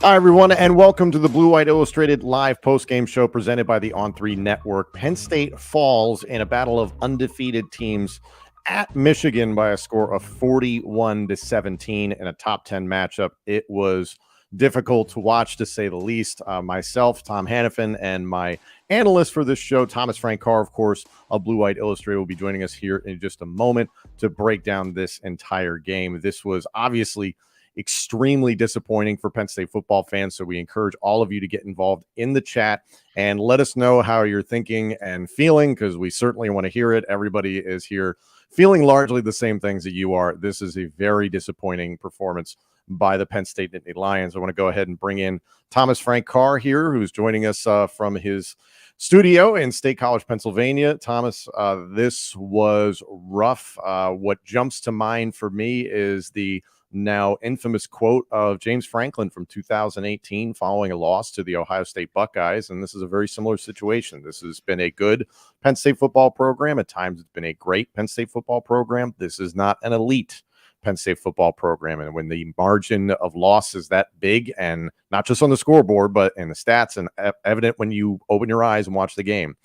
Hi, everyone, and welcome to the Blue White Illustrated live postgame show presented by the On3 Network. Penn State falls in a battle of undefeated teams at Michigan by a score of 41-17 in a top 10 matchup. It was difficult to watch, to say the least. Myself, Tom Hannifan, and my analyst for this show, Thomas Frank Carr, of course, of Blue White Illustrated, will be joining us here in just a moment to break down this entire game. This was obviously extremely disappointing for Penn State football fans. So we encourage all of you to get involved in the chat and let us know how you're thinking and feeling, because we certainly want to hear it. Everybody is here feeling largely the same things that you are. This is a very disappointing performance by the Penn State Nittany Lions. I want to go ahead and bring in Thomas Frank Carr here, who's joining us from his studio in State College, Pennsylvania. Thomas, this was rough. What jumps to mind for me is the now infamous quote of James Franklin from 2018 following a loss to the Ohio State Buckeyes. And this is a very similar situation. This has been a good Penn State football program. At times it's been a great Penn State football program. This is not an elite Penn State football program. And when the margin of loss is that big, and not just on the scoreboard, but in the stats and evident when you open your eyes and watch the game,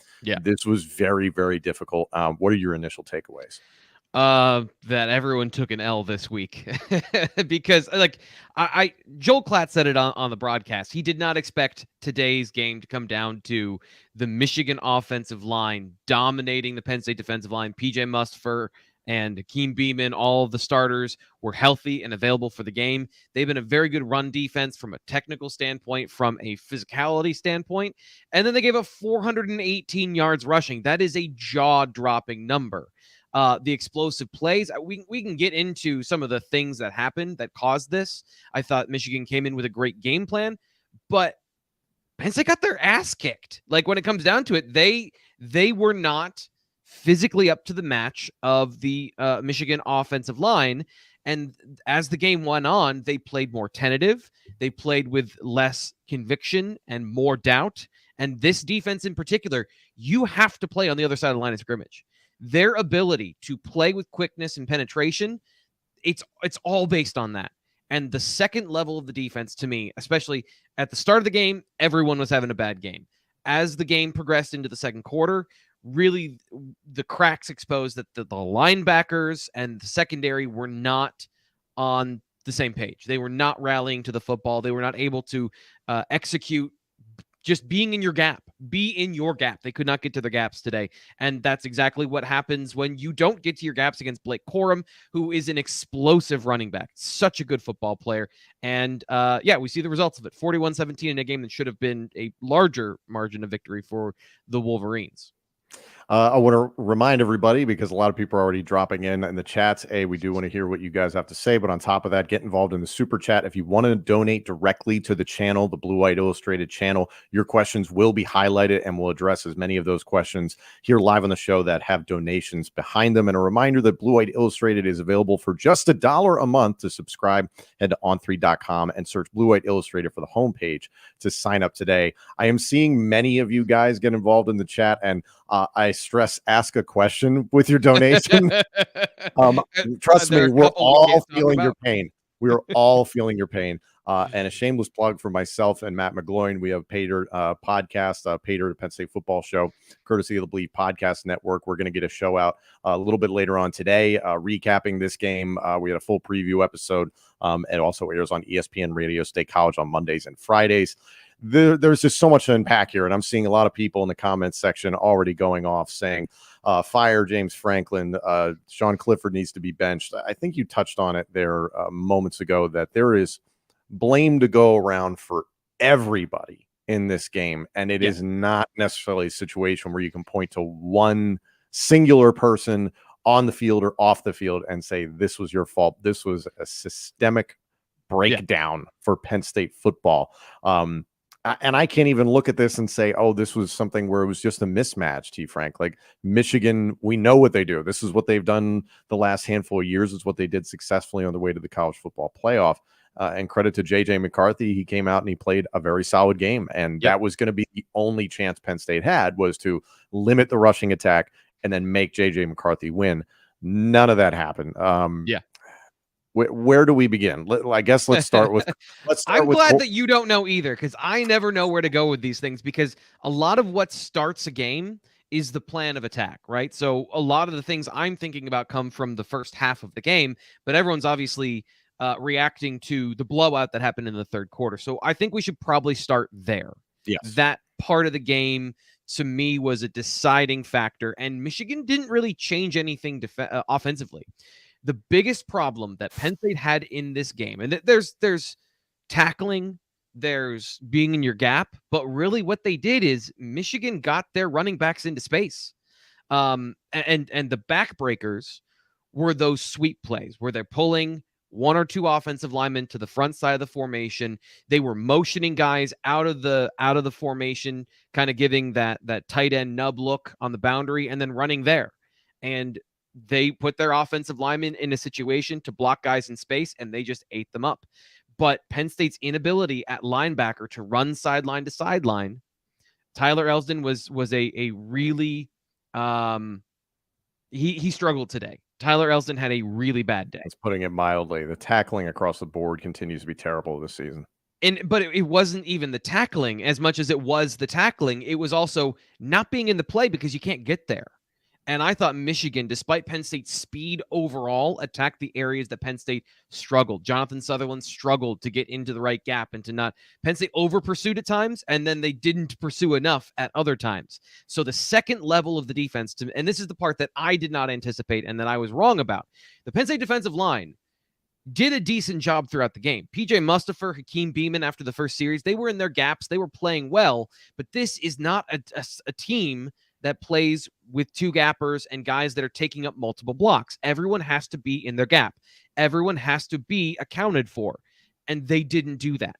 this was very, very difficult. What are your initial takeaways? That everyone took an L this week because Joel Klatt said it on the broadcast. He did not expect today's game to come down to the Michigan offensive line dominating the Penn State defensive line. PJ Mustipher and Hakeem Beamon, all of the starters, were healthy and available for the game. They've been a very good run defense from a technical standpoint, from a physicality standpoint, and then they gave up 418 yards rushing. That is a jaw-dropping number. The explosive plays, we can get into some of the things that happened that caused this. I thought Michigan came in with a great game plan, but Penn State got their ass kicked. Like, when it comes down to it, they were not physically up to the match of the Michigan offensive line. And as the game went on, they played more tentative. They played with less conviction and more doubt. And this defense in particular, you have to play on the other side of the line of scrimmage. Their ability to play with quickness and penetration, it's all based on that. And the second level of the defense, to me, especially at the start of the game, everyone was having a bad game. As the game progressed into the second quarter, really the cracks exposed that the linebackers and the secondary were not on the same page. They were not rallying to the football. They were not able to execute just being in your gap. Be in your gap. They could not get to their gaps today. And that's exactly what happens when you don't get to your gaps against Blake Corum, who is an explosive running back. Such a good football player. And we see the results of it. 41-17 in a game that should have been a larger margin of victory for the Wolverines. I want to remind everybody, because a lot of people are already dropping in the chats. We do want to hear what you guys have to say, but on top of that, get involved in the super chat. If you want to donate directly to the channel, the Blue White Illustrated channel, your questions will be highlighted, and we'll address as many of those questions here live on the show that have donations behind them. And a reminder that Blue White Illustrated is available for just $1 a month to subscribe. Head to on3.com and search Blue White Illustrated for the homepage to sign up today. I am seeing many of you guys get involved in the chat, and I stress, ask a question with your donation. Trust me, we're all feeling your pain. We are all feeling your pain. And a shameless plug for myself and Matt McGloin. We have Pater podcast, Pater, the Penn State Football Show, courtesy of the Bleed Podcast Network. We're going to get a show out a little bit later on today, recapping this game. We had a full preview episode. It also airs on ESPN Radio State College on Mondays and Fridays. There's just so much to unpack here, and I'm seeing a lot of people in the comments section already going off saying, fire James Franklin, Sean Clifford needs to be benched. I think you touched on it there moments ago, that there is blame to go around for everybody in this game, and it is not necessarily a situation where you can point to one singular person on the field or off the field and say, this was your fault. This was a systemic breakdown for Penn State football. And I can't even look at this and say, oh, this was something where it was just a mismatch, T. Frank. Like, Michigan, we know what they do. This is what they've done the last handful of years. It's what they did successfully on the way to the college football playoff. And credit to J.J. McCarthy. He came out and he played a very solid game. And that was going to be the only chance Penn State had, was to limit the rushing attack and then make J.J. McCarthy win. None of that happened. Where do we begin? I guess let's start with I'm glad that you don't know either, because I never know where to go with these things, because a lot of what starts a game is the plan of attack, right? So a lot of the things I'm thinking about come from the first half of the game, but everyone's obviously reacting to the blowout that happened in the third quarter. So I think we should probably start there. Yes. That part of the game, to me, was a deciding factor, and Michigan didn't really change anything offensively. The biggest problem that Penn State had in this game, and there's tackling, there's being in your gap, but really what they did is Michigan got their running backs into space. And the backbreakers were those sweep plays where they're pulling one or two offensive linemen to the front side of the formation. They were motioning guys out of the formation, kind of giving that tight end nub look on the boundary and then running there. And they put their offensive linemen in a situation to block guys in space, and they just ate them up. But Penn State's inability at linebacker to run sideline to sideline, Tyler Elsdon was a really he struggled today. Tyler Elsdon had a really bad day. That's putting it mildly. The tackling across the board continues to be terrible this season. But it wasn't even the tackling as much as it was the tackling. It was also not being in the play because you can't get there. And I thought Michigan, despite Penn State's speed overall, attacked the areas that Penn State struggled. Jonathan Sutherland struggled to get into the right gap and to not. Penn State over pursued at times, and then they didn't pursue enough at other times. So the second level of the defense, and this is the part that I did not anticipate and that I was wrong about, the Penn State defensive line did a decent job throughout the game. PJ Mustipher, Hakeem Beamon, after the first series, they were in their gaps. They were playing well, but this is not a team that plays with two gappers and guys that are taking up multiple blocks. Everyone has to be in their gap. Everyone has to be accounted for, and they didn't do that.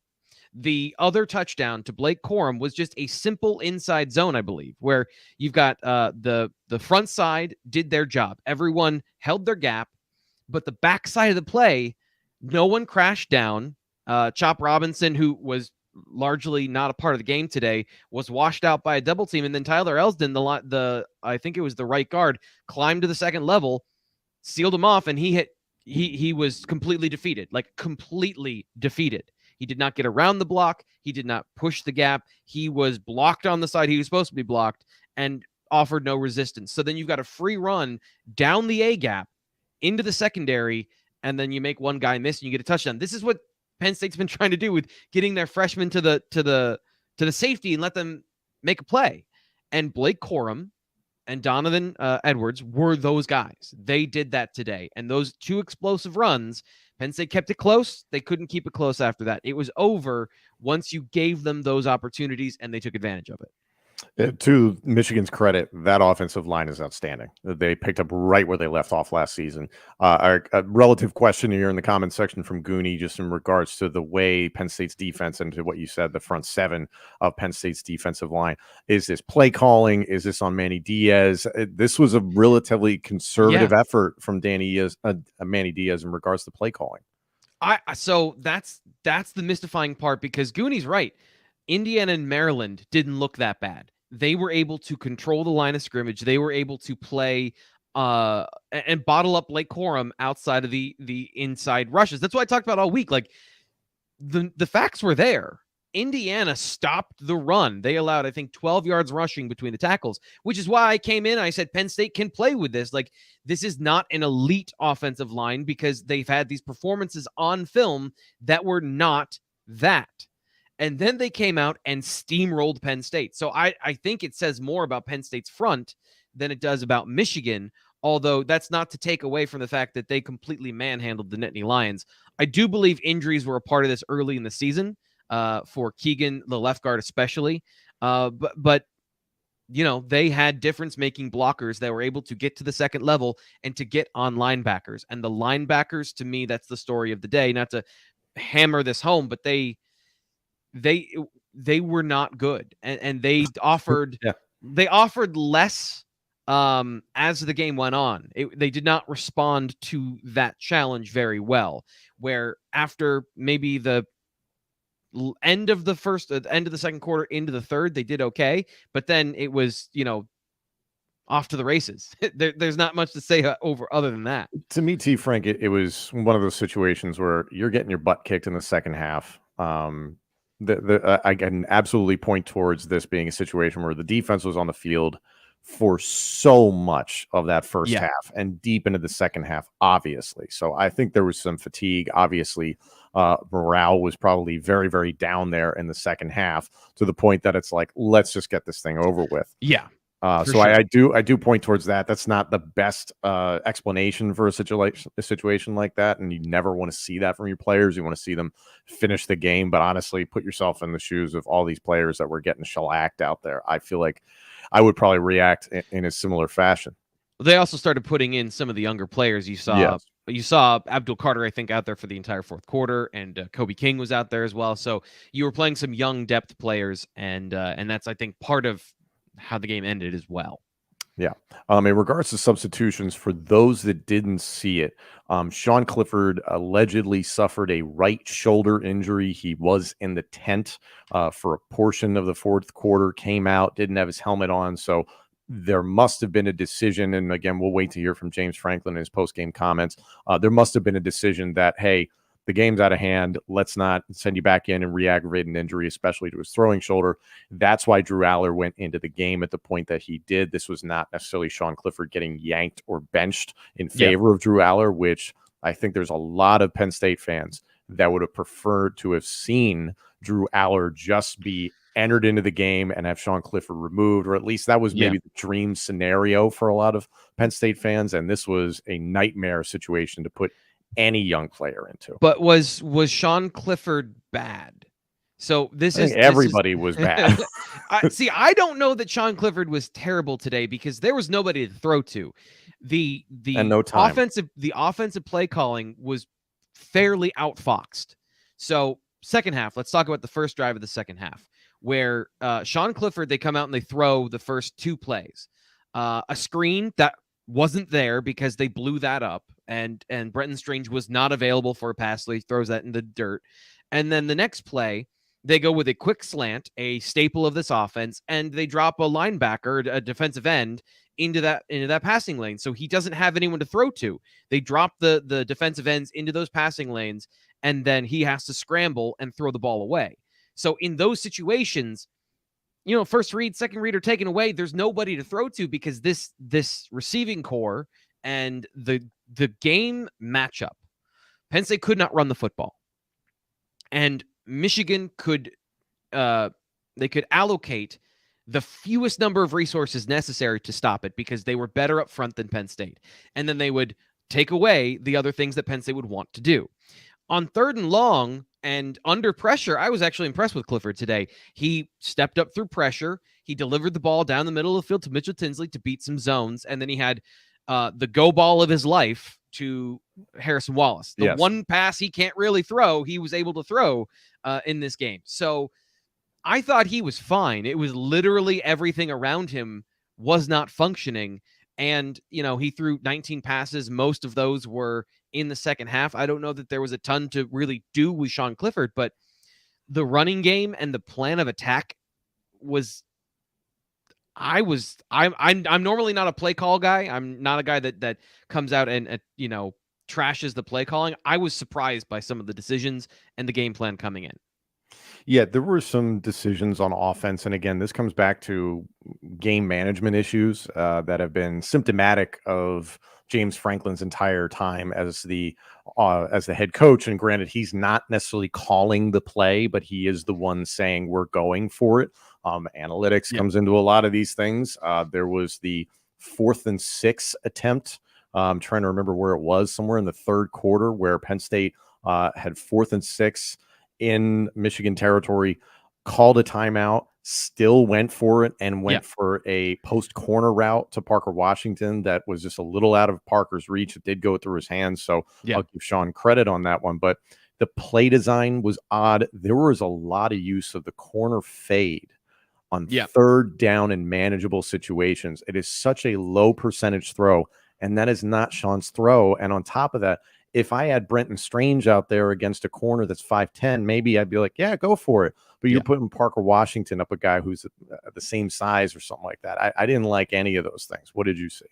The other touchdown to Blake Corum was just a simple inside zone, I believe, where you've got the front side did their job. Everyone held their gap, but the back side of the play, no one crashed down. Chop Robinson, who was largely not a part of the game today, was washed out by a double team, and then Tyler Elsdon, I think it was the right guard, climbed to the second level, sealed him off, and he was completely defeated. He did not get around the block. He did not push the gap. He was blocked on the side he was supposed to be blocked and offered no resistance. So then you've got a free run down the A gap into the secondary, and then you make one guy miss and you get a touchdown. This is what Penn State's been trying to do with getting their freshmen to the safety and let them make a play. And Blake Corum and Donovan Edwards were those guys. They did that today. And those two explosive runs, Penn State kept it close. They couldn't keep it close after that. It was over once you gave them those opportunities, and they took advantage of it. To Michigan's credit, that offensive line is outstanding. They picked up right where they left off last season. A relative question here in the comment section from Goonie, just in regards to the way Penn State's defense and to what you said, the front seven of Penn State's defensive line. Is this play calling? Is this on Manny Diaz? This was a relatively conservative effort from Manny Diaz in regards to play calling. So that's the mystifying part, because Goonie's right. Indiana and Maryland didn't look that bad. They were able to control the line of scrimmage. They were able to play and bottle up Blake Corum outside of the inside rushes. That's what I talked about all week. Like the facts were there. Indiana stopped the run. They allowed, I think, 12 yards rushing between the tackles, which is why I came in. I said Penn State can play with this. Like, this is not an elite offensive line, because they've had these performances on film that were not that. And then they came out and steamrolled Penn State. So I think it says more about Penn State's front than it does about Michigan, although that's not to take away from the fact that they completely manhandled the Nittany Lions. I do believe injuries were a part of this early in the season for Keegan, the left guard especially. But you know, they had difference-making blockers that were able to get to the second level and to get on linebackers. And the linebackers, to me, that's the story of the day. Not to hammer this home, but they were not good, and they offered less as the game went on. They did not respond to that challenge very well, where after maybe the end of the second quarter into the third, they did okay, but then it was, off to the races. There's not much to say over other than that. To me, T. Frank, it was one of those situations where you're getting your butt kicked in the second half. I can absolutely point towards this being a situation where the defense was on the field for so much of that first half and deep into the second half, obviously. So I think there was some fatigue. Obviously, morale was probably very, very down there in the second half to the point that it's like, let's just get this thing over with. Yeah. So sure. I do point towards that. That's not the best explanation for a situation like that, and you never want to see that from your players. You want to see them finish the game, but honestly, put yourself in the shoes of all these players that were getting shellacked out there. I feel like I would probably react in a similar fashion. They also started putting in some of the younger players. You saw Abdul Carter, I think, out there for the entire fourth quarter, and Kobe King was out there as well. So you were playing some young depth players, and that's, I think, part of how the game ended as well. Yeah. In regards to substitutions, for those that didn't see it, Sean Clifford allegedly suffered a right shoulder injury. He was in the tent for a portion of the fourth quarter, came out, didn't have his helmet on. So there must have been a decision. And again, we'll wait to hear from James Franklin in his post-game comments. There must have been a decision that, hey, the game's out of hand. Let's not send you back in and re-aggravate an injury, especially to his throwing shoulder. That's why Drew Allar went into the game at the point that he did. This was not necessarily Sean Clifford getting yanked or benched in favor of Drew Allar, which I think there's a lot of Penn State fans that would have preferred to have seen Drew Allar just be entered into the game and have Sean Clifford removed, or at least that was maybe the dream scenario for a lot of Penn State fans. And this was a nightmare situation to put any young player into. But was Sean Clifford bad? So everybody was bad. I don't know that Sean Clifford was terrible today because there was nobody to throw to. The and no time. offensive play calling was fairly outfoxed. So second half, let's talk about the first drive of the second half, where Sean Clifford, they come out and they throw the first two plays. A screen that wasn't there because they blew that up, and Brenton Strange was not available for a pass, so he throws that in the dirt. And then the next play, they go with a quick slant, a staple of this offense, and they drop a linebacker, a defensive end, into that passing lane. So he doesn't have anyone to throw to. They drop the defensive ends into those passing lanes, and then he has to scramble and throw the ball away. So in those situations, first read, second read are taken away. There's nobody to throw to because this receiving core and the game matchup, Penn State could not run the football, and Michigan could allocate the fewest number of resources necessary to stop it because they were better up front than Penn State, and then they would take away the other things that Penn State would want to do. On third and long and under pressure, I was actually impressed with Clifford today. He stepped up through pressure. He delivered the ball down the middle of the field to Mitchell Tinsley to beat some zones. And then he had the go ball of his life to Harrison Wallace. The one pass he can't really throw, he was able to throw in this game. So I thought he was fine. It was literally everything around him was not functioning. And, he threw 19 passes. Most of those were in the second half. I don't know that there was a ton to really do with Sean Clifford, but the running game and the plan of attack was, I'm normally not a play call guy. I'm not a guy that comes out and trashes the play calling. I was surprised by some of the decisions and the game plan coming in. Yeah, there were some decisions on offense. And again, this comes back to game management issues that have been symptomatic of James Franklin's entire time as the head coach. And granted, he's not necessarily calling the play, but he is the one saying we're going for it. Analytics comes into a lot of these things. There was the 4th and 6 attempt. I'm trying to remember where it was, somewhere in the third quarter, where Penn State had 4th and 6 in Michigan territory, called a timeout, still went for it, and went for a post corner route to Parker Washington that was just a little out of Parker's reach. It did go through his hands, so I'll give Sean credit on that one. But the play design was odd. There was a lot of use of the corner fade on third down in manageable situations. It is such a low percentage throw, and that is not Sean's throw. And on top of that, If I had Brenton Strange out there against a corner that's 5'10", maybe I'd be like, yeah, go for it. But you're putting Parker Washington up a guy who's the same size or something like that. I didn't like any of those things. What did you see?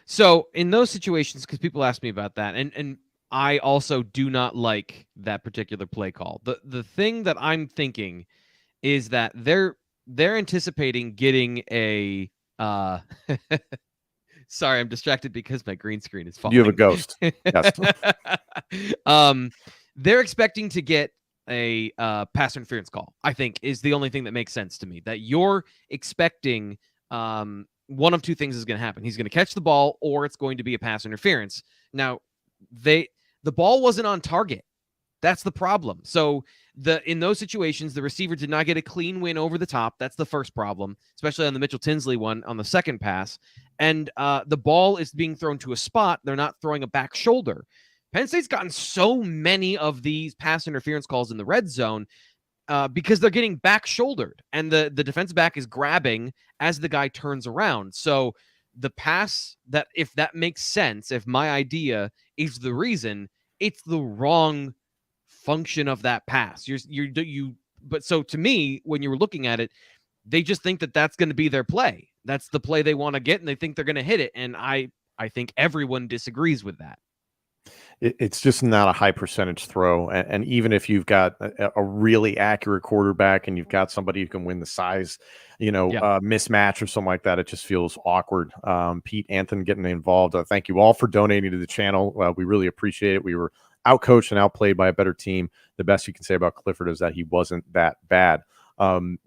So in those situations, because people ask me about that, and I also do not like that particular play call. The thing that I'm thinking is that they're anticipating getting a sorry, I'm distracted because my green screen is falling. You have a ghost. Yes. They're expecting to get a pass interference call, I think, is the only thing that makes sense to me. That you're expecting one of two things is going to happen. He's going to catch the ball, or it's going to be a pass interference. Now, the ball wasn't on target. That's the problem. So in those situations, the receiver did not get a clean win over the top. That's the first problem, especially on the Mitchell Tinsley one on the second pass. And the ball is being thrown to a spot. They're not throwing a back shoulder. Penn State's gotten so many of these pass interference calls in the red zone because they're getting back shouldered, and the defensive back is grabbing as the guy turns around. So the pass, that if that makes sense, if my idea is the reason, it's the wrong function of that pass. But so to me, when you were looking at it, they just think that that's going to be their play. That's the play they want to get, and they think they're going to hit it. And I think everyone disagrees with that. It's just not a high percentage throw. And even if you've got a really accurate quarterback and you've got somebody who can win the size, mismatch or something like that, it just feels awkward. Pete, Anthony getting involved. Thank you all for donating to the channel. We really appreciate it. We were outcoached and outplayed by a better team. The best you can say about Clifford is that he wasn't that bad. And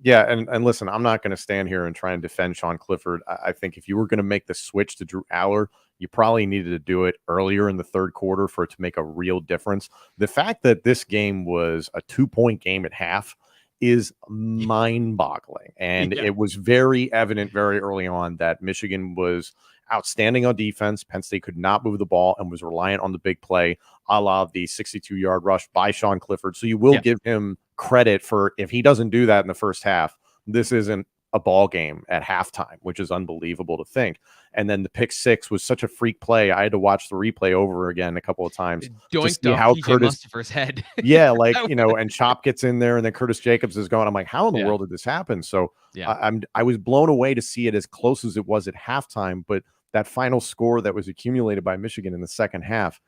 listen, I'm not going to stand here and try and defend Sean Clifford. I think if you were going to make the switch to Drew Allar, you probably needed to do it earlier in the third quarter for it to make a real difference. The fact that this game was a 2-point game at half is mind-boggling. And it was very evident very early on that Michigan was outstanding on defense. Penn State could not move the ball and was reliant on the big play, a la the 62-yard rush by Sean Clifford. So you will give him credit for, if he doesn't do that in the first half, this isn't a ball game at halftime, which is unbelievable to think. And then the pick six was such a freak play. I had to watch the replay over again a couple of times to see how Curtis Mustafer's head. And Chop gets in there, and then Curtis Jacobs is going. I'm like, how in the world did this happen? So I was blown away to see it as close as it was at halftime. But that final score that was accumulated by Michigan in the second half,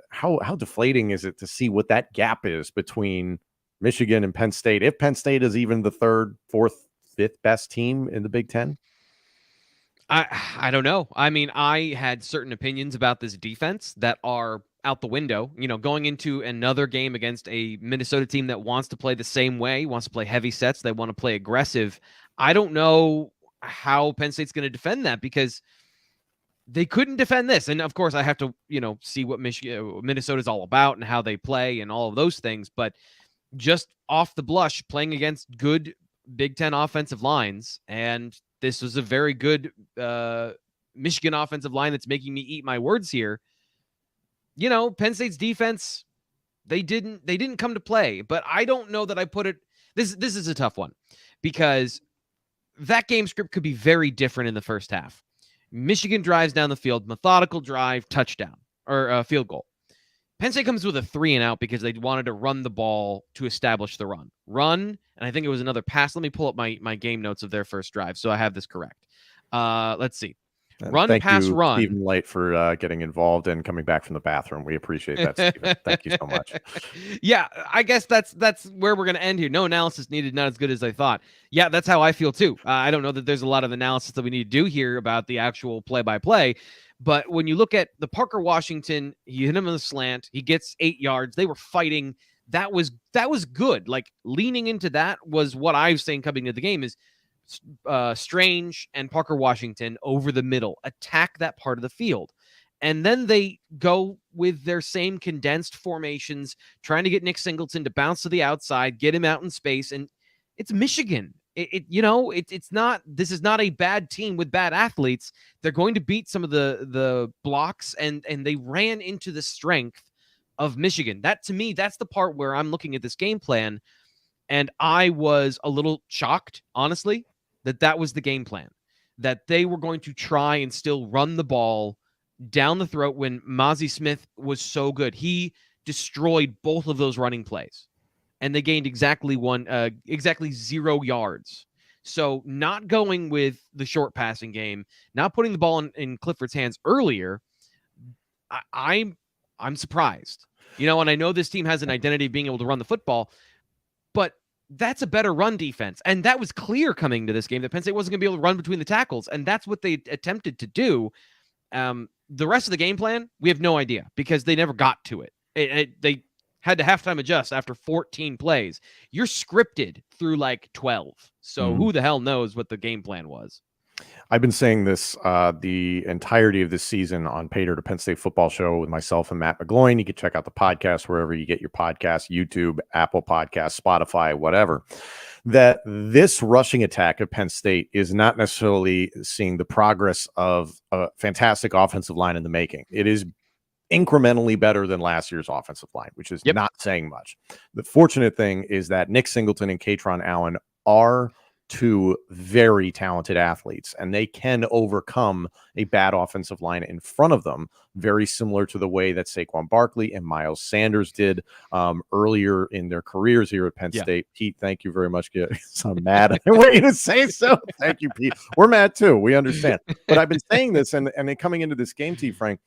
how deflating is it to see what that gap is between Michigan and Penn State? If Penn State is even the third, fourth, fifth best team in the Big Ten? I don't know. I mean, I had certain opinions about this defense that are out the window. Going into another game against a Minnesota team that wants to play the same way, wants to play heavy sets, they want to play aggressive. I don't know how Penn State's going to defend that, because they couldn't defend this. And of course, I have to, see what Minnesota's all about and how they play and all of those things. But just off the blush, playing against good Big Ten offensive lines, and this was a very good Michigan offensive line that's making me eat my words here. Penn State's defense, they didn't come to play, but I don't know that I put it. This is a tough one, because that game script could be very different in the first half. Michigan drives down the field, methodical drive, touchdown, or field goal. Penn State comes with a 3-and-out because they wanted to run the ball to establish the run. And I think it was another pass. Let me pull up my game notes of their first drive so I have this correct. Let's see. Thank you, Stephen Light, for getting involved and coming back from the bathroom. We appreciate that, Stephen. Thank you so much. Yeah, I guess that's where we're going to end here. No analysis needed, not as good as I thought. Yeah, that's how I feel too. I don't know that there's a lot of analysis that we need to do here about the actual play-by-play. But when you look at the Parker Washington, he hit him in the slant. He gets 8 yards. They were fighting. That was good. Like, leaning into that was what I was saying coming into the game is Strange and Parker Washington over the middle, attack that part of the field. And then they go with their same condensed formations, trying to get Nick Singleton to bounce to the outside, get him out in space. And it's Michigan. It's not, this is not a bad team with bad athletes. They're going to beat some of the blocks, and they ran into the strength of Michigan. That, to me, that's the part where I'm looking at this game plan, and I was a little shocked, honestly, that was the game plan, that they were going to try and still run the ball down the throat when Mozzie Smith was so good. He destroyed both of those running plays, and they gained exactly 0 yards. So not going with the short passing game, not putting the ball in Clifford's hands earlier, I'm surprised. And I know this team has an identity of being able to run the football, but that's a better run defense. And that was clear coming to this game that Penn State wasn't going to be able to run between the tackles, and that's what they attempted to do. The rest of the game plan, we have no idea because they never got to it. They had to halftime adjust after 14 plays. You're scripted through like 12. So who the hell knows what the game plan was? I've been saying this the entirety of this season on Pater to Penn State Football Show with myself and Matt McGloin. You can check out the podcast wherever you get your podcasts, YouTube, Apple Podcasts, Spotify, whatever. That this rushing attack of Penn State is not necessarily seeing the progress of a fantastic offensive line in the making. It is incrementally better than last year's offensive line, which is not saying much. The fortunate thing is that Nick Singleton and Katron Allen are two very talented athletes, and they can overcome a bad offensive line in front of them, very similar to the way that Saquon Barkley and Miles Sanders did earlier in their careers here at Penn State. Pete, thank you very much. I'm mad. I want you to say so. Thank you, Pete. We're mad too. We understand. But I've been saying this, and then coming into this game, T. Frank,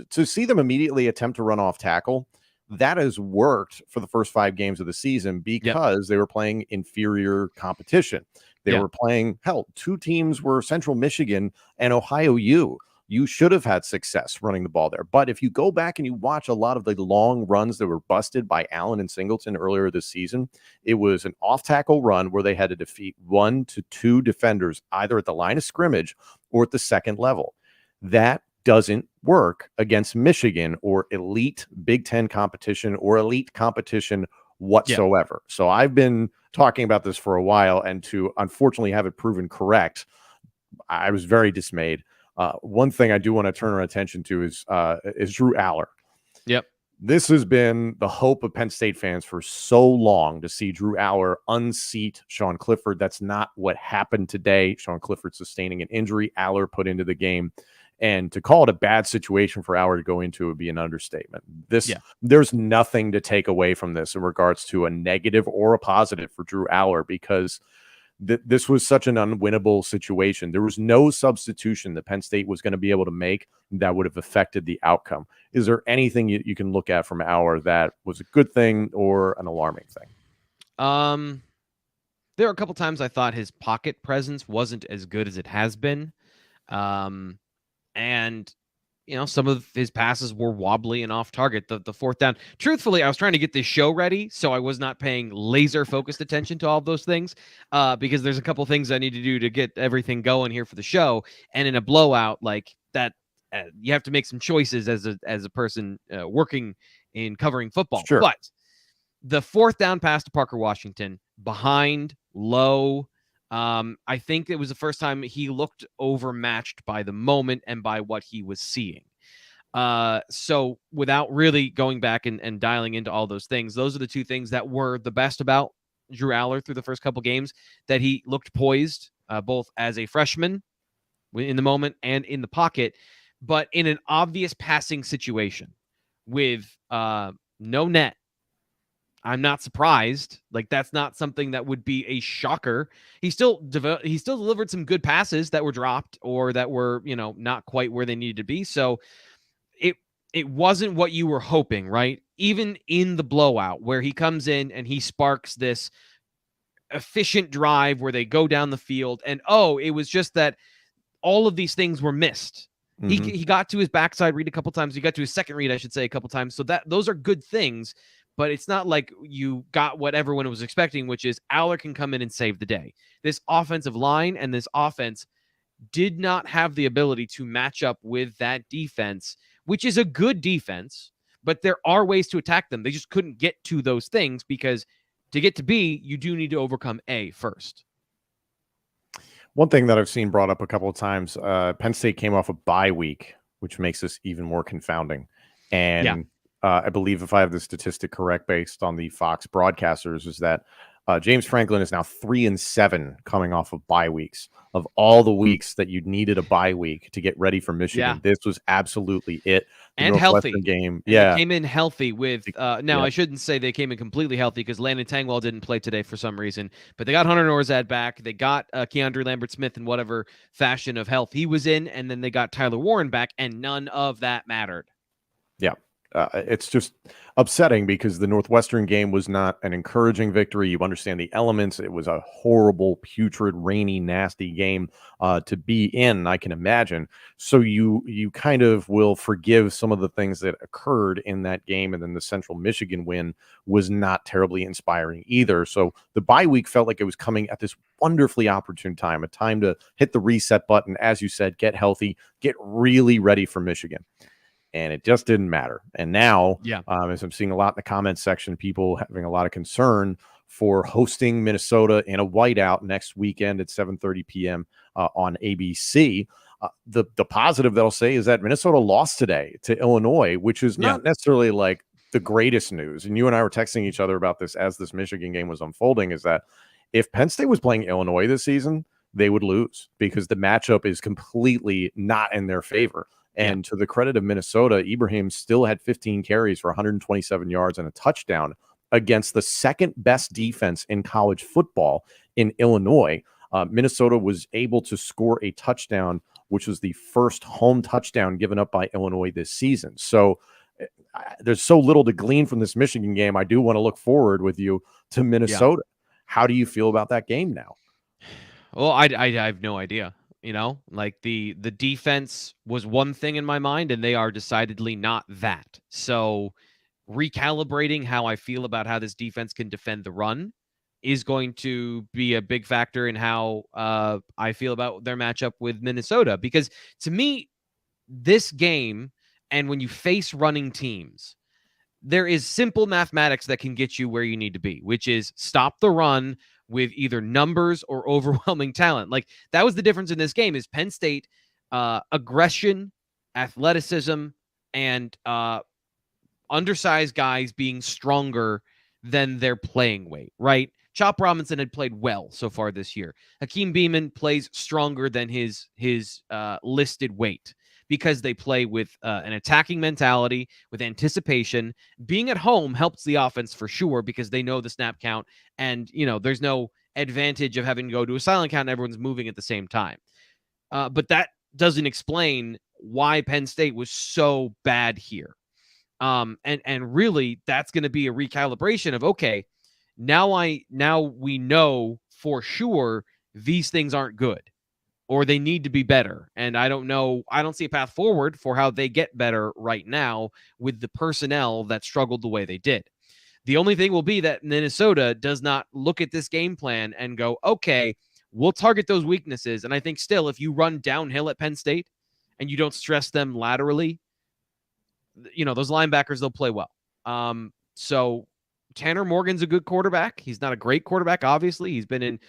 to see them immediately attempt to run off tackle, that has worked for the first 5 games of the season because they were playing inferior competition. They were playing, 2 teams were Central Michigan and Ohio U. You should have had success running the ball there. But if you go back and you watch a lot of the long runs that were busted by Allen and Singleton earlier this season, it was an off-tackle run where they had to defeat 1 to 2 defenders, either at the line of scrimmage or at the second level. That doesn't work against Michigan or elite Big Ten competition or elite competition whatsoever. So I've been talking about this for a while, and to unfortunately have it proven correct, I was very dismayed. One thing I do want to turn our attention to is Drew Allar. This has been the hope of Penn State fans for so long, to see Drew Allar unseat Sean Clifford. That's not what happened today. Sean Clifford sustaining an injury, Allar put into the game. And to call it a bad situation for Allar to go into would be an understatement. There's nothing to take away from this in regards to a negative or a positive for Drew Allar, because this was such an unwinnable situation. There was no substitution that Penn State was going to be able to make that would have affected the outcome. Is there anything you can look at from Allar that was a good thing or an alarming thing? There are a couple times I thought his pocket presence wasn't as good as it has been. And, some of his passes were wobbly and off target. The fourth down. Truthfully, I was trying to get this show ready, so I was not paying laser focused attention to all of those things, because there's a couple things I need to do to get everything going here for the show. And in a blowout like that, you have to make some choices as a person working in covering football. Sure. But the fourth down pass to Parker Washington, behind, low. I think it was the first time he looked overmatched by the moment and by what he was seeing. So without really going back and dialing into all those things, those are the 2 things that were the best about Drew Allar through the first couple games, that he looked poised, both as a freshman in the moment and in the pocket, but in an obvious passing situation with no net. I'm not surprised. Like, that's not something that would be a shocker. He still delivered some good passes that were dropped or that were, not quite where they needed to be. So it wasn't what you were hoping, right? Even in the blowout where he comes in and he sparks this efficient drive where they go down the field, and it was just that all of these things were missed. Mm-hmm. He got to his backside read a couple times. He got to his second read, I should say, a couple times. So those are good things. But it's not like you got what everyone was expecting, which is Allar can come in and save the day. This offensive line and this offense did not have the ability to match up with that defense, which is a good defense, but there are ways to attack them. They just couldn't get to those things, because to get to B, you do need to overcome A first. One thing that I've seen brought up a couple of times, Penn State came off a bye week, which makes this even more confounding. And I believe, if I have the statistic correct based on the Fox broadcasters, is that James Franklin is now 3-7 coming off of bye weeks. Of all the weeks that you needed a bye week to get ready for Michigan, this was absolutely it. The And Northwestern healthy. game, And they came in healthy with now Yep. I shouldn't say they came in completely healthy because Landon Tangwell didn't play today for some reason, but they got Hunter Norzad back. They got Keandre Lambert-Smith in whatever fashion of health he was in, and then they got Tyler Warren back, and none of that mattered. Yeah. It's just upsetting because the Northwestern game was not an encouraging victory. You understand the elements. It was a horrible, putrid, rainy, nasty game to be in, I can imagine. So you kind of will forgive some of the things that occurred in that game. And then the Central Michigan win was not terribly inspiring either. So the bye week felt like it was coming at this wonderfully opportune time, a time to hit the reset button, as you said, get healthy, get really ready for Michigan. And it just didn't matter. And now, as I'm seeing a lot in the comments section, people having a lot of concern for hosting Minnesota in a whiteout next weekend at 7:30 p.m. On ABC. The positive that I'll say is that Minnesota lost today to Illinois, which is not necessarily like the greatest news. And you and I were texting each other about this as this Michigan game was unfolding, is that if Penn State was playing Illinois this season, they would lose because the matchup is completely not in their favor. And to the credit of Minnesota, Ibrahim still had 15 carries for 127 yards and a touchdown against the second best defense in college football in Illinois. Minnesota was able to score a touchdown, which was the first home touchdown given up by Illinois this season. So there's so little to glean from this Michigan game. I do want to look forward with you to Minnesota. How do you feel about that game now? Well, I have no idea. You know, like the defense was one thing in my mind, and they are decidedly not that. So recalibrating how I feel about how this defense can defend the run is going to be a big factor in how I feel about their matchup with Minnesota. Because to me, this game, and when you face running teams, there is simple mathematics that can get you where you need to be, which is stop the run with either numbers or overwhelming talent. Like that was the difference in this game is Penn State aggression, athleticism, and undersized guys being stronger than their playing weight, right? Chop Robinson had played well so far this year. Hakeem Beamon plays stronger than his listed weight because they play with an attacking mentality, with anticipation. Being at home helps the offense for sure because they know the snap count, and there's no advantage of having to go to a silent count and everyone's moving at the same time. But that doesn't explain why Penn State was so bad here. And really, that's going to be a recalibration of, okay, now we know for sure these things aren't good, or they need to be better. And I don't see a path forward for how they get better right now with the personnel that struggled the way they did. The only thing will be that Minnesota does not look at this game plan and go, okay, we'll target those weaknesses. And I think still, if you run downhill at Penn State and you don't stress them laterally, those linebackers, they'll play well. So Tanner Morgan's a good quarterback. He's not a great quarterback, obviously. He's been in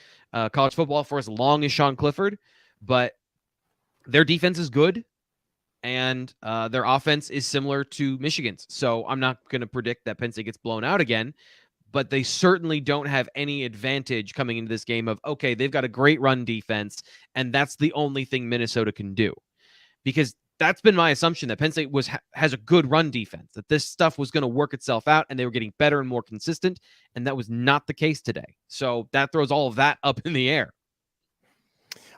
college football for as long as Sean Clifford, but their defense is good, and their offense is similar to Michigan's. So I'm not going to predict that Penn State gets blown out again, but they certainly don't have any advantage coming into this game of, okay, they've got a great run defense, and that's the only thing Minnesota can do. Because that's been my assumption, that Penn State has a good run defense, that this stuff was going to work itself out, and they were getting better and more consistent, and that was not the case today. So that throws all of that up in the air.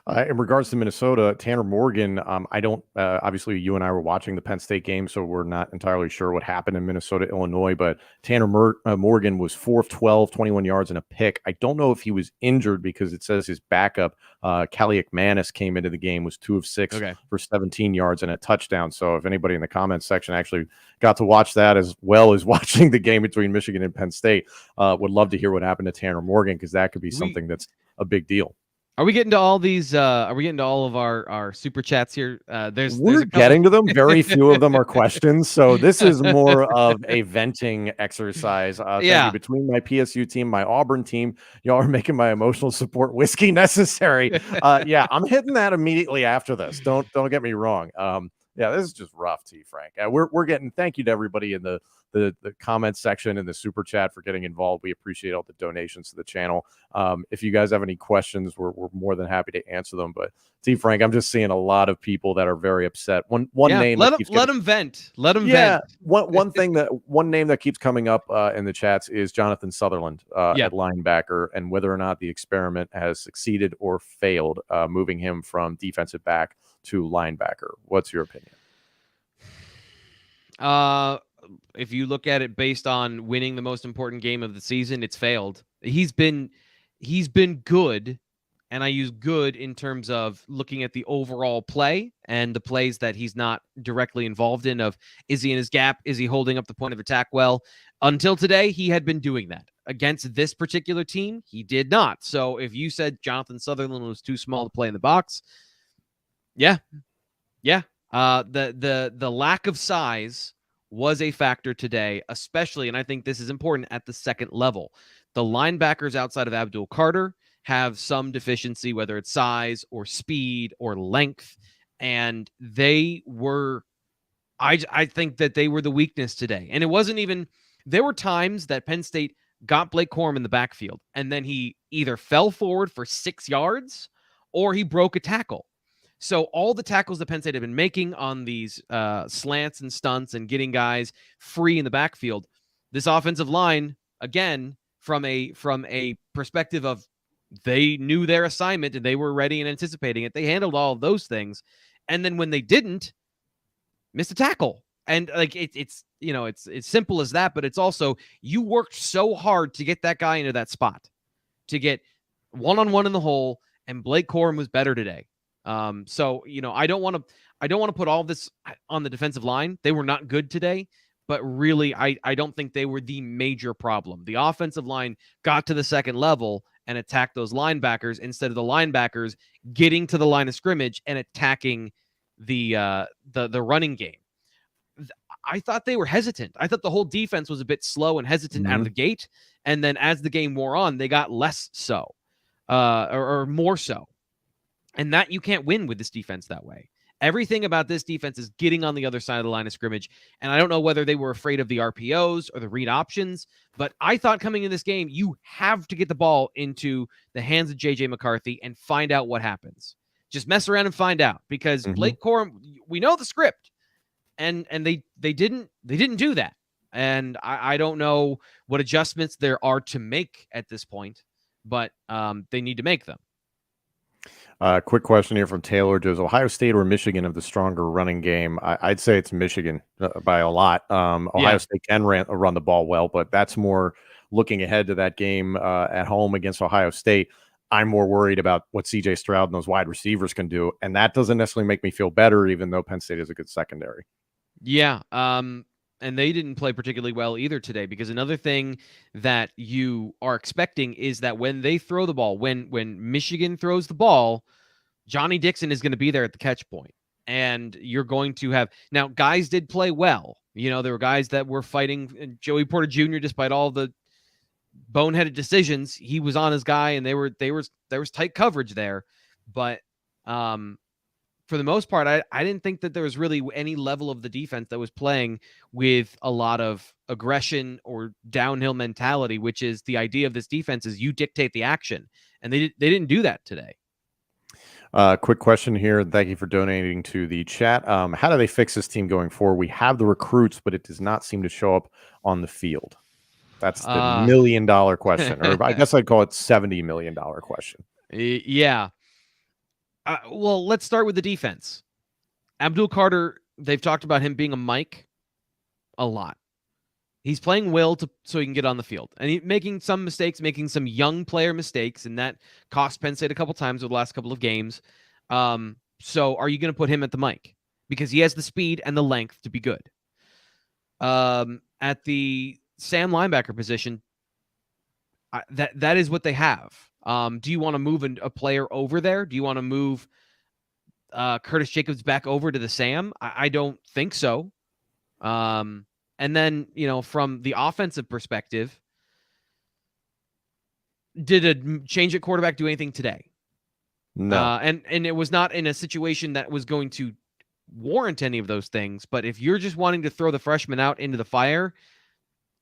In regards to Minnesota, Tanner Morgan, I don't, obviously you and I were watching the Penn State game, so we're not entirely sure what happened in Minnesota, Illinois, but Tanner Morgan was 4 of 12, 21 yards and a pick. I don't know if he was injured because it says his backup, Callie McManus, came into the game, was 2 of 6 for 17 yards and a touchdown. So if anybody in the comments section actually got to watch that as well as watching the game between Michigan and Penn State, would love to hear what happened to Tanner Morgan, because that could be something that's a big deal. Are we getting to all these? Are we getting to all of our super chats here? We're getting to them. Very few of them are questions, so this is more of a venting exercise. Thank you. Between my PSU team, my Auburn team, y'all are making my emotional support whiskey necessary. I'm hitting that immediately after this. Don't get me wrong. Yeah, this is just rough, T. Frank. We're getting thank you to everybody in the comment section and the super chat for getting involved. We appreciate all the donations to the channel. If you guys have any questions, we're more than happy to answer them. But T. Frank, I'm just seeing a lot of people that are very upset. One name let them vent. Let them vent. One name that keeps coming up in the chats is Jonathan Sutherland at linebacker, and whether or not the experiment has succeeded or failed, moving him from defensive back to linebacker. What's your opinion? If you look at it based on winning the most important game of the season, it's failed. He's been good, and I use good in terms of looking at the overall play and the plays that he's not directly involved in. Of, is he in his gap? Is he holding up the point of attack well? Until today, he had been doing that. Against this particular team, he did not. So if you said Jonathan Sutherland was too small to play in the box, yeah. The lack of size was a factor today, especially, and I think this is important, at the second level. The linebackers outside of Abdul Carter have some deficiency, whether it's size or speed or length, and they were, I think that they were the weakness today. And it wasn't even, there were times that Penn State got Blake Corum in the backfield, and then he either fell forward for 6 yards or he broke a tackle. So all the tackles that Penn State had been making on these slants and stunts and getting guys free in the backfield, this offensive line, again, from a perspective of they knew their assignment and they were ready and anticipating it, they handled all of those things. And then when they didn't, missed a tackle. And like it's simple as that, but it's also, you worked so hard to get that guy into that spot, to get one-on-one in the hole, and Blake Corum was better today. So, I don't want to put all this on the defensive line. They were not good today, but really, I don't think they were the major problem. The offensive line got to the second level and attacked those linebackers instead of the linebackers getting to the line of scrimmage and attacking the running game. I thought they were hesitant. I thought the whole defense was a bit slow and hesitant out of the gate. And then as the game wore on, they got less so, or more so. And that you can't win with this defense that way. Everything about this defense is getting on the other side of the line of scrimmage. And I don't know whether they were afraid of the RPOs or the read options, but I thought coming in this game, you have to get the ball into the hands of JJ McCarthy and find out what happens. Just mess around and find out, because Blake Corum, we know the script, and they didn't do that. And I don't know what adjustments there are to make at this point, but they need to make them. Quick question here from Taylor. Does Ohio State or Michigan have the stronger running game? I'd say it's Michigan by a lot. Ohio State can run the ball well, but that's more looking ahead to that game at home against Ohio State. I'm more worried about what CJ Stroud and those wide receivers can do, and that doesn't necessarily make me feel better, even though Penn State is a good secondary. Yeah, and they didn't play particularly well either today, because another thing that you are expecting is that when they throw the ball, when Michigan throws the ball, Johnny Dixon is going to be there at the catch point. And you're going to have, now guys did play well. There were guys that were fighting. Joey Porter Jr., despite all the boneheaded decisions, he was on his guy, and there was tight coverage there. But for the most part, I didn't think that there was really any level of the defense that was playing with a lot of aggression or downhill mentality, which is the idea of this defense, is you dictate the action. And they didn't do that today. Quick question here. Thank you for donating to the chat. How do they fix this team going forward? We have the recruits, but it does not seem to show up on the field. That's the $1 million question, or I guess I'd call it $70 million question. Yeah. Well, let's start with the defense. Abdul Carter, they've talked about him being a Mike a lot. He's playing Will so he can get on the field. And he's making some mistakes, making some young player mistakes, and that cost Penn State a couple times over the last couple of games. So are you going to put him at the Mike? Because he has the speed and the length to be good. At the Sam linebacker position, that is what they have. Do you want to move a player over there? Do you want to move Curtis Jacobs back over to the Sam? I don't think so. And then, from the offensive perspective, did a change at quarterback do anything today? No. And it was not in a situation that was going to warrant any of those things. But if you're just wanting to throw the freshman out into the fire,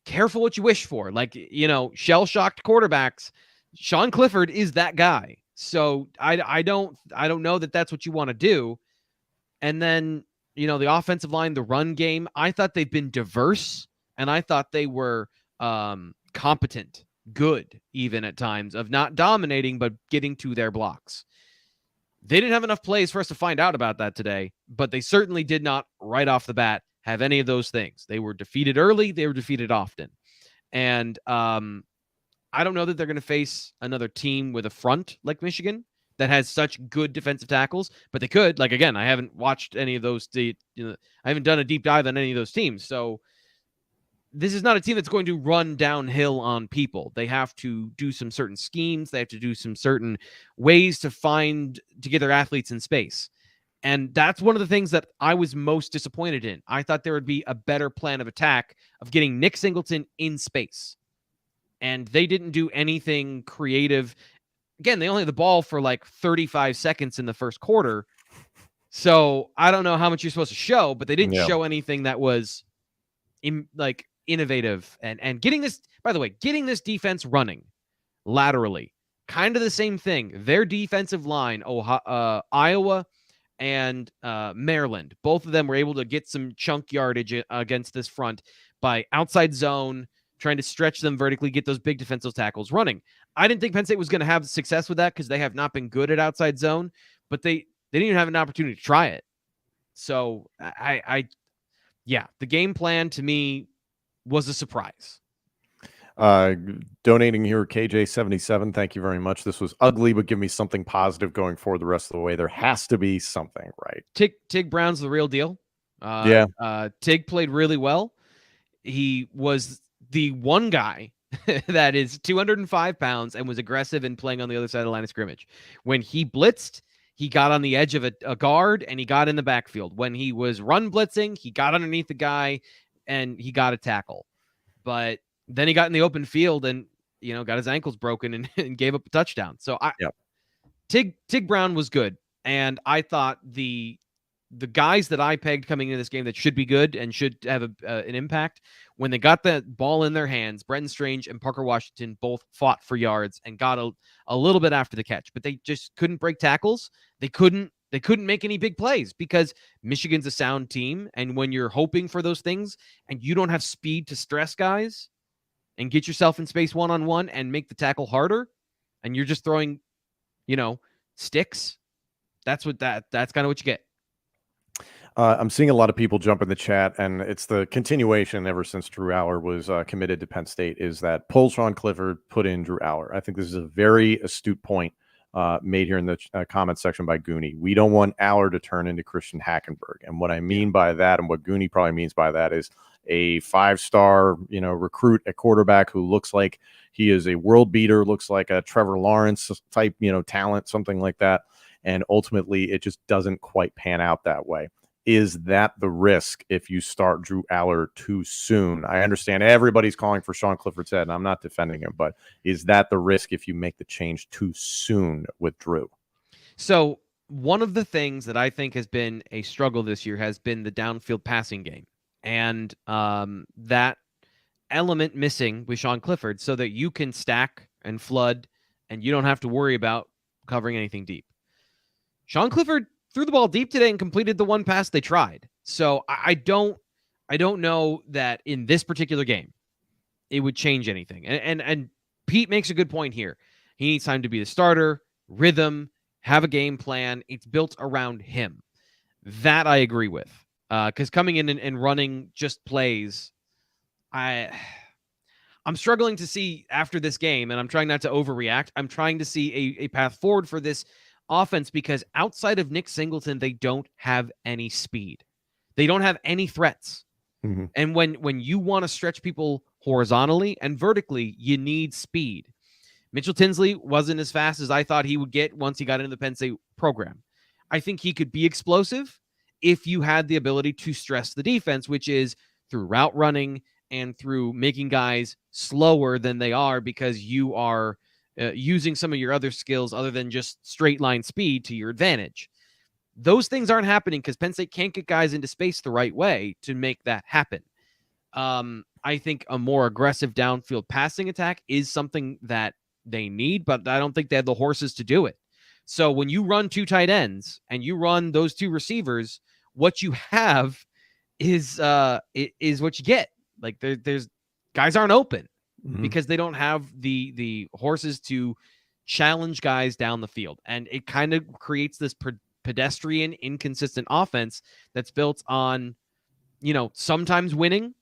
careful what you wish for. Like, shell-shocked quarterbacks, Sean Clifford is that guy. So I don't know that that's what you want to do. And then, the offensive line, the run game, I thought they've been diverse, and I thought they were competent, good, even at times, of not dominating, but getting to their blocks. They didn't have enough plays for us to find out about that today, but they certainly did not, right off the bat, have any of those things. They were defeated early. They were defeated often. And I don't know that they're going to face another team with a front like Michigan that has such good defensive tackles, but they could. Like, again, I haven't watched any of those. I haven't done a deep dive on any of those teams. So this is not a team that's going to run downhill on people. They have to do some certain schemes. They have to do some certain ways to get their athletes in space. And that's one of the things that I was most disappointed in. I thought there would be a better plan of attack of getting Nick Singleton in space. And they didn't do anything creative. Again, they only had the ball for like 35 seconds in the first quarter. So I don't know how much you're supposed to show, but they didn't show anything that was innovative. And getting this, by the way, getting this defense running laterally, kind of the same thing. Their defensive line, Iowa and Maryland, both of them were able to get some chunk yardage against this front by outside zone, trying to stretch them vertically, get those big defensive tackles running. I didn't think Penn State was going to have success with that because they have not been good at outside zone, but they didn't even have an opportunity to try it. So the game plan to me was a surprise. Donating here, KJ77. Thank you very much. This was ugly, but give me something positive going forward the rest of the way. There has to be something, right? Tig Brown's the real deal. Tig played really well. He was the one guy that is 205 pounds and was aggressive in playing on the other side of the line of scrimmage. When he blitzed, he got on the edge of a guard and he got in the backfield. When he was run blitzing, he got underneath the guy and he got a tackle. But then he got in the open field and, got his ankles broken and gave up a touchdown. So Tig Brown was good. And I thought the guys that I pegged coming into this game that should be good and should have an impact, when they got the ball in their hands, Brenton Strange and Parker Washington both fought for yards and got a little bit after the catch, but they just couldn't break tackles. They couldn't make any big plays because Michigan's a sound team. And when you're hoping for those things and you don't have speed to stress guys and get yourself in space one-on-one and make the tackle harder, and you're just throwing, sticks, that's kind of what you get. I'm seeing a lot of people jump in the chat, and it's the continuation ever since Drew Allar was committed to Penn State, is that pull Sean Clifford, put in Drew Allar. I think this is a very astute point made here in the comment section by Goonie. We don't want Allar to turn into Christian Hackenberg. And what I mean by that, and what Goonie probably means by that, is a 5-star, recruit at quarterback who looks like he is a world beater, looks like a Trevor Lawrence type, talent, something like that. And ultimately, it just doesn't quite pan out that way. Is that the risk if you start Drew Allar too soon? I understand everybody's calling for Sean Clifford's head, and I'm not defending him, but is that the risk if you make the change too soon with Drew? So one of the things that I think has been a struggle this year has been the downfield passing game. And that element missing with Sean Clifford so that you can stack and flood and you don't have to worry about covering anything deep. Sean Clifford threw the ball deep today and completed the one pass they tried. So I don't know that in this particular game it would change anything. And Pete makes a good point here. He needs time to be the starter, rhythm, have a game plan. It's built around him. That I agree with. Because coming in and running just plays, I'm struggling to see after this game, and I'm trying not to overreact. I'm trying to see a path forward for this offense because outside of Nick Singleton, they don't have any speed. They don't have any threats. Mm-hmm. And when you want to stretch people horizontally and vertically, you need speed. Mitchell Tinsley wasn't as fast as I thought he would get once he got into the Penn State program. I think he could be explosive if you had the ability to stress the defense, which is through route running and through making guys slower than they are because you are using some of your other skills other than just straight line speed to your advantage. Those things aren't happening because Penn State can't get guys into space the right way to make that happen. I think a more aggressive downfield passing attack is something that they need, but I don't think they have the horses to do it. So when you run 2 tight ends and you run those 2 receivers, what you have is what you get. Like there's guys aren't open because they don't have the horses to challenge guys down the field, and it kind of creates this pedestrian, inconsistent offense that's built on, sometimes winning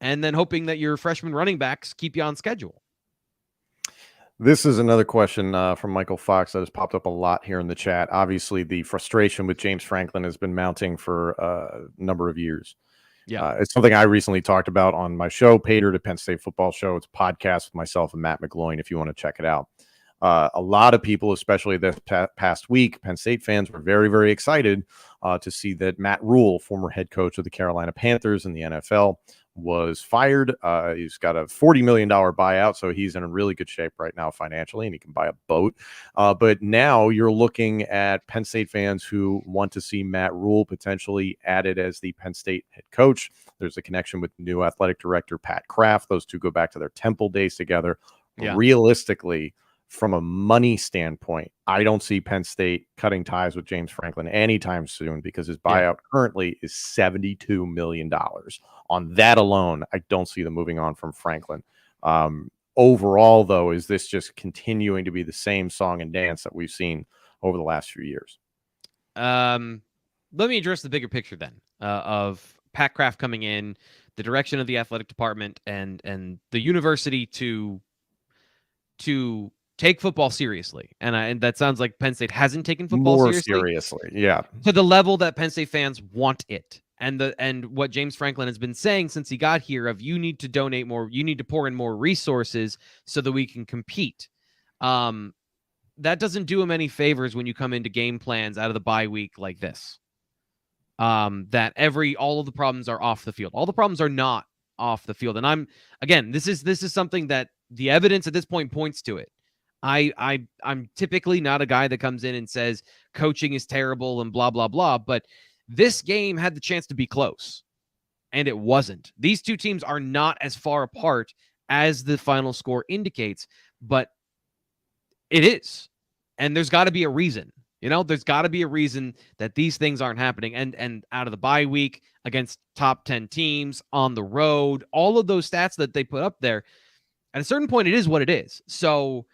and then hoping that your freshman running backs keep you on schedule. This is another question from Michael Fox that has popped up a lot here in the chat. Obviously, the frustration with James Franklin has been mounting for a number of years. Yeah. It's something I recently talked about on my show, Pater to Penn State Football Show. It's a podcast with myself and Matt McGloin if you want to check it out. A lot of people, especially this past week, Penn State fans were very, very excited to see that Matt Rule, former head coach of the Carolina Panthers in the NFL, was fired. He's got a $40 million buyout, so he's in really good shape right now financially, and he can buy a boat. But now you're looking at Penn State fans who want to see Matt Rule potentially added as the Penn State head coach. There's a connection with new athletic director Pat Kraft. Those two go back to their Temple days together. Yeah. Realistically, from a money standpoint, I don't see Penn State cutting ties with James Franklin anytime soon because his buyout currently is $72 million. On that alone, I don't see them moving on from Franklin. Overall, though, is this just continuing to be the same song and dance that we've seen over the last few years? Let me address the bigger picture then of Pat Kraft coming in, the direction of the athletic department, and the university to take football seriously. And that sounds like Penn State hasn't taken football more seriously. Yeah. To the level that Penn State fans want it. And what James Franklin has been saying since he got here of you need to donate more, you need to pour in more resources so that we can compete. That doesn't do him any favors when you come into game plans out of the bye week like this. That all of the problems are off the field. All the problems are not off the field. And this is something that the evidence at this point points to it. I'm typically not a guy that comes in and says coaching is terrible and blah, blah, blah. But this game had the chance to be close, and it wasn't. These two teams are not as far apart as the final score indicates, but it is. And there's got to be a reason. There's got to be a reason that these things aren't happening. And out of the bye week against top 10 teams on the road, all of those stats that they put up there, at a certain point, it is what it is. So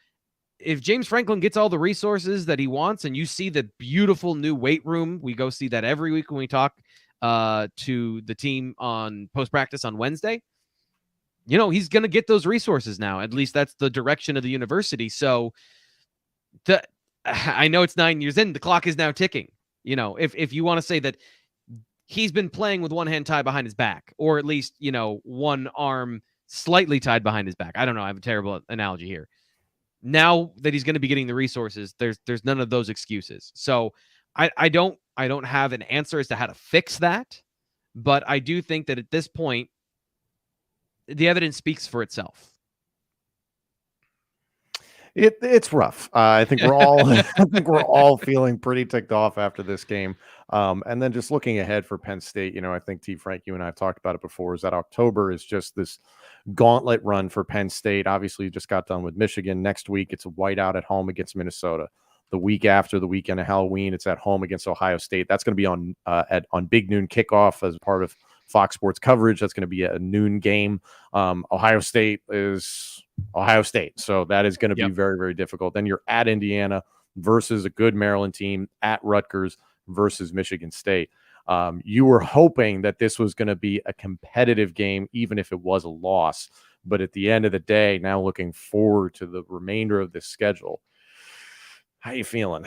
if James Franklin gets all the resources that he wants, and you see the beautiful new weight room, we go see that every week when we talk to the team on post-practice on Wednesday, he's going to get those resources now. At least that's the direction of the university. So I know it's 9 years in, the clock is now ticking. If you want to say that he's been playing with one hand tied behind his back, or at least, one arm slightly tied behind his back. I don't know. I have a terrible analogy here. Now that he's going to be getting the resources, there's none of those excuses. So I don't have an answer as to how to fix that, but I do think that at this point, the evidence speaks for itself. It's rough. I think we're all feeling pretty ticked off after this game. And then just looking ahead for Penn State, I think T. Frank, you and I have talked about it before, is that October is just this gauntlet run for Penn State. Obviously, you just got done with Michigan. Next week, it's a whiteout at home against Minnesota. The week after, the weekend of Halloween, it's at home against Ohio State. That's going to be on Big Noon Kickoff as part of Fox Sports coverage. That's going to be a noon game. Ohio State is Ohio State, so that is going to be very, very difficult. Then you're at Indiana versus a good Maryland team, at Rutgers versus Michigan State. You were hoping that this was going to be a competitive game, even if it was a loss. But at the end of the day, now looking forward to the remainder of this schedule, how you feeling?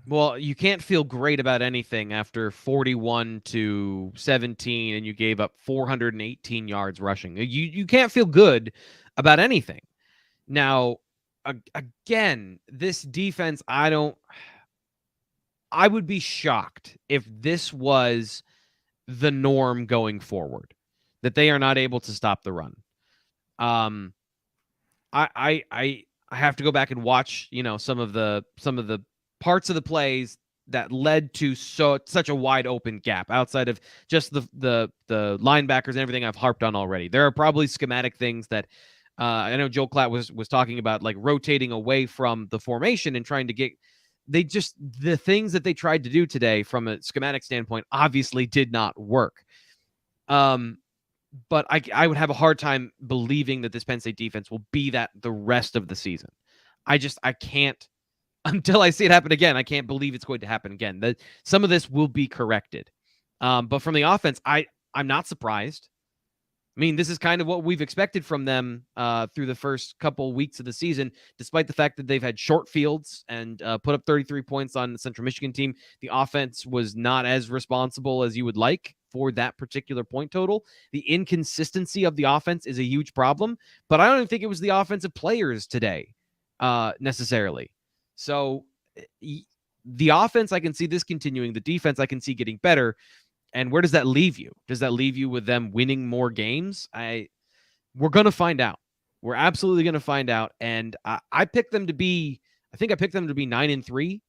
Well, you can't feel great about anything after 41-17, and you gave up 418 yards rushing. You can't feel good about anything. Now, again, this defense, I would be shocked if this was the norm going forward, that they are not able to stop the run. I have to go back and watch, some of the parts of the plays that led to such a wide open gap outside of just the linebackers and everything I've harped on already. There are probably schematic things that I know Joel Klatt was talking about, like rotating away from the formation and trying to get. The things that they tried to do today from a schematic standpoint obviously did not work. But I would have a hard time believing that this Penn State defense will be that the rest of the season. I can't, until I see it happen again. I can't believe it's going to happen again. That some of this will be corrected. But from the offense, I'm not surprised. I mean, this is kind of what we've expected from them through the first couple weeks of the season, despite the fact that they've had short fields and put up 33 points on the Central Michigan team. The offense was not as responsible as you would like for that particular point total. The inconsistency of the offense is a huge problem, but I don't even think it was the offensive players today necessarily. So the offense, I can see this continuing. The defense, I can see getting better. And where does that leave you? Does that leave you with them winning more games? We're going to find out. We're absolutely going to find out. And I picked them to be, I think I picked them to be 9-3.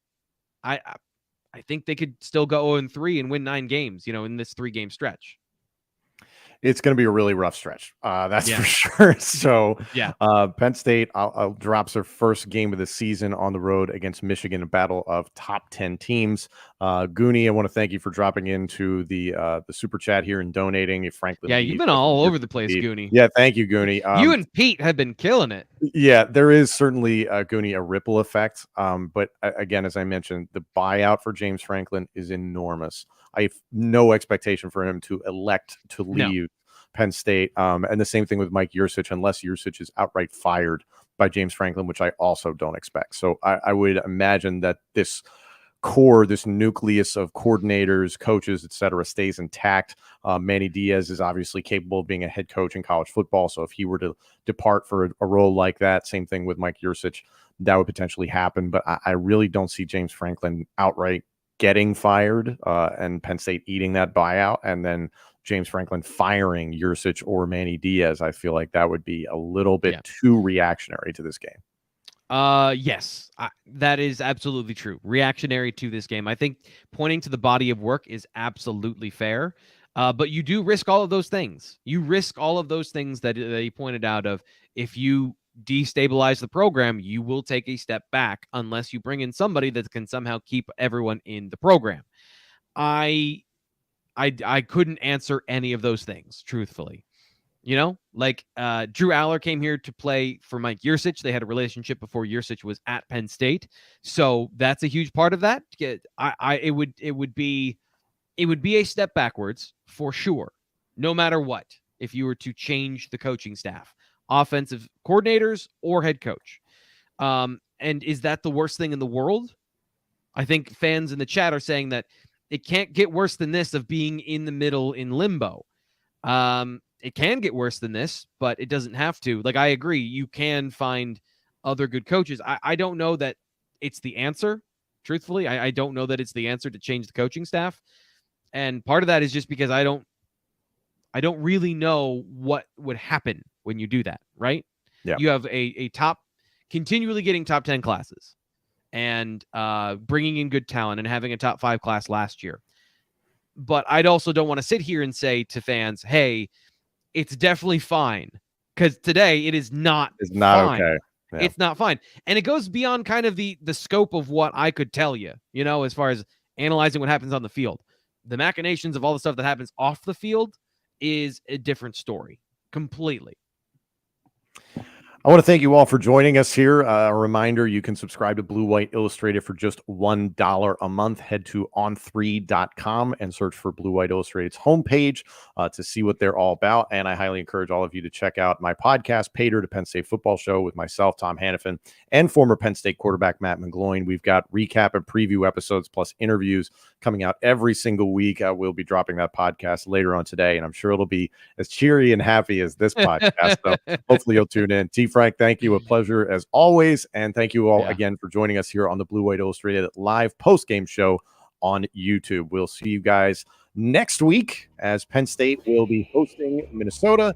I think they could still go 0-3 and win 9 games, in this 3-game stretch. It's going to be a really rough stretch. That's for sure. So Penn State drops their first game of the season on the road against Michigan, a battle of top 10 teams. Goonie, I want to thank you for dropping into the super chat here and donating. Franklin, you've been all over the place, Goonie. Yeah, thank you, Goonie. You and Pete have been killing it. Yeah, there is certainly, Goonie, a ripple effect. But again, as I mentioned, the buyout for James Franklin is enormous. I have no expectation for him to elect to leave Penn State. And the same thing with Mike Yurcich, unless Yurcich is outright fired by James Franklin, which I also don't expect. So I would imagine that this core, this nucleus of coordinators, coaches, etc., stays intact. Manny Diaz is obviously capable of being a head coach in college football. So if he were to depart for a role like that, same thing with Mike Yurcich, that would potentially happen. But I really don't see James Franklin outright getting fired and Penn State eating that buyout, and then James Franklin firing Yurcich or Manny Diaz. I feel like that would be a little bit too reactionary to this game. Yes, that is absolutely true. Reactionary to this game. I think pointing to the body of work is absolutely fair. But you do risk all of those things. You risk all of those things that he pointed out of, if you destabilize the program, you will take a step back unless you bring in somebody that can somehow keep everyone in the program. I couldn't answer any of those things, truthfully. Drew Allar came here to play for Mike Yurcich. They had a relationship before Yurcich was at Penn State, so that's a huge part of that. It would be a step backwards for sure, no matter what, if you were to change the coaching staff, offensive coordinators or head coach. And is that the worst thing in the world? I think fans in the chat are saying that it can't get worse than this, of being in the middle in limbo. It can get worse than this, but it doesn't have to. I agree. You can find other good coaches. I don't know that it's the answer. Truthfully, I don't know that it's the answer to change the coaching staff. And part of that is just because I don't really know what would happen when you do that, right? Yeah. You have a continually getting top 10 classes and bringing in good talent and having a top 5 class last year. But I'd also don't want to sit here and say to fans, hey, it's definitely fine, because today it is not. It's not fine. Okay. Yeah. It's not fine. And it goes beyond kind of the scope of what I could tell you, as far as analyzing what happens on the field. The machinations of all the stuff that happens off the field is a different story completely. I want to thank you all for joining us here. A reminder, you can subscribe to Blue White Illustrated for just $1 a month. Head to on3.com and search for Blue White Illustrated's homepage to see what they're all about. And I highly encourage all of you to check out my podcast, Pater to Penn State Football Show, with myself, Tom Hannifan, and former Penn State quarterback Matt McGloin. We've got recap and preview episodes plus interviews coming out every single week. We'll be dropping that podcast later on today, and I'm sure it'll be as cheery and happy as this podcast. So hopefully you'll tune in. Frank, thank you. A pleasure as always. And thank you all again for joining us here on the Blue White Illustrated live post-game show on YouTube. We'll see you guys next week as Penn State will be hosting Minnesota.